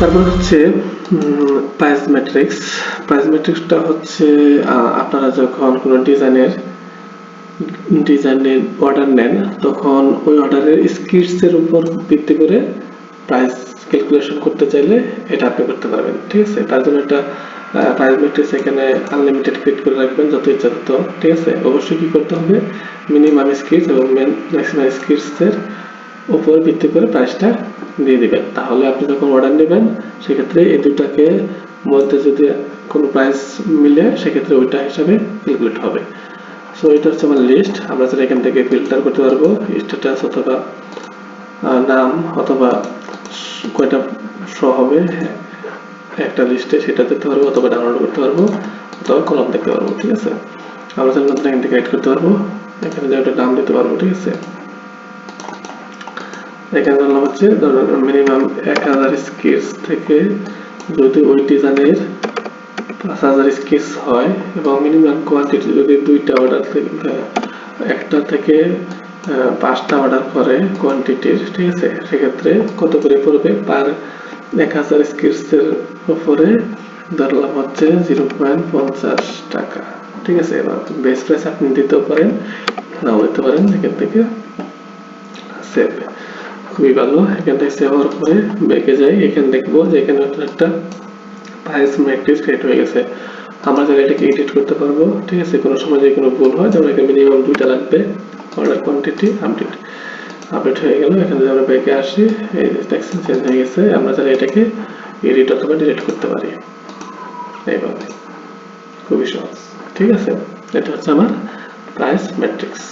তারপর হচ্ছে price matrix. Price ম্যাট্রিক্সটা হচ্ছে আপনারা যখন কোনো ডিজাইনের অর্ডার নেন তখন ওই অর্ডারের স্কিটসের উপর ভিত্তি করে প্রাইস ক্যালকুলেশন করতে চাইলে এটা আপনি করতে পারবেন। ঠিক আছে, তার জন্য একটা প্রাইস ম্যাট্রিক্স এখানে আনলিমিটেড ক্রিয়েট করে রাখবেন যত ইচ্ছা তত। ঠিক আছে, অবশ্যই কি করতে হবে, মিনিমাম স্কিটস এবং ম্যাক্সিমাম স্কিটসের উপর ভিত্তি করে প্রাইসটা দিয়ে দিবেন। তাহলে আপনি যখন অর্ডার নেবেন সেক্ষেত্রে এই দুটাকে মধ্যে যদি কোনো প্রাইস মিলে সেক্ষেত্রে ওইটা হিসাবে ক্যালকুলেট হবে। সো এটা হচ্ছে আমার লিস্ট। আমরা যারা এখান থেকে ফিল্টার করতে পারবো স্ট্যাটাস অথবা নাম অথবা কয়টা শো হবে একটা লিস্টে সেটা দেখতে পারবো, অথবা ডাউনলোড করতে পারবো, অথবা কলাম দেখতে পারবো। ঠিক আছে, আমরা চাইলে নতুন এখান থেকে এড করতে পারবো, এখানে একটা নাম দিতে পারবো। ঠিক আছে, এখানে ধরলাম হচ্ছে মিনিমাম 1000 স্কেচ থেকে যদি ওই ডিজাইনের 5000 স্কেচ হয় এবং মিনিমাম কোয়ান্টিটি যদি দুইটা অর্ডার থেকে একটা থেকে 5টা অর্ডার করে কোয়ান্টিটির, ঠিক আছে, সেক্ষেত্রে কত করে পড়বে পার 1000 স্কেচের উপরে ধরলাম হচ্ছে 0.50 টাকা। ঠিক আছে, এবার বেস্ট প্রাইস আপনি দিতেও পারেন, নাও দিতে পারেন। এখান থেকে সেভ, খুবই ভালো। এখান থেকে সেভ হওয়ার পরে ব্যাকে যাই, এখানে দেখবো যে এখানে একটা প্রাইস ম্যাট্রিক্স ক্রিয়েট হয়ে গেছে। আমরা চাইলে এটাকে এডিট করতে পারবো। ঠিক আছে, কোনো সময় যদি কোনো ভুল হয় যেমন এখানে মিনিমাম 2টা লাগবে, অর্ডার কোয়ান্টিটি আপডেট হয়ে গেল। এখানে যদি আমরা ব্যাকে আসি, এই টেক্সট চেঞ্জ হয়ে গেছে। আমরা চাইলে এটাকে এডিট অথবা ডিলিট করতে পারি এইভাবে, খুবই সহজ। ঠিক আছে, এটা হচ্ছে আমার প্রাইস ম্যাট্রিক্স।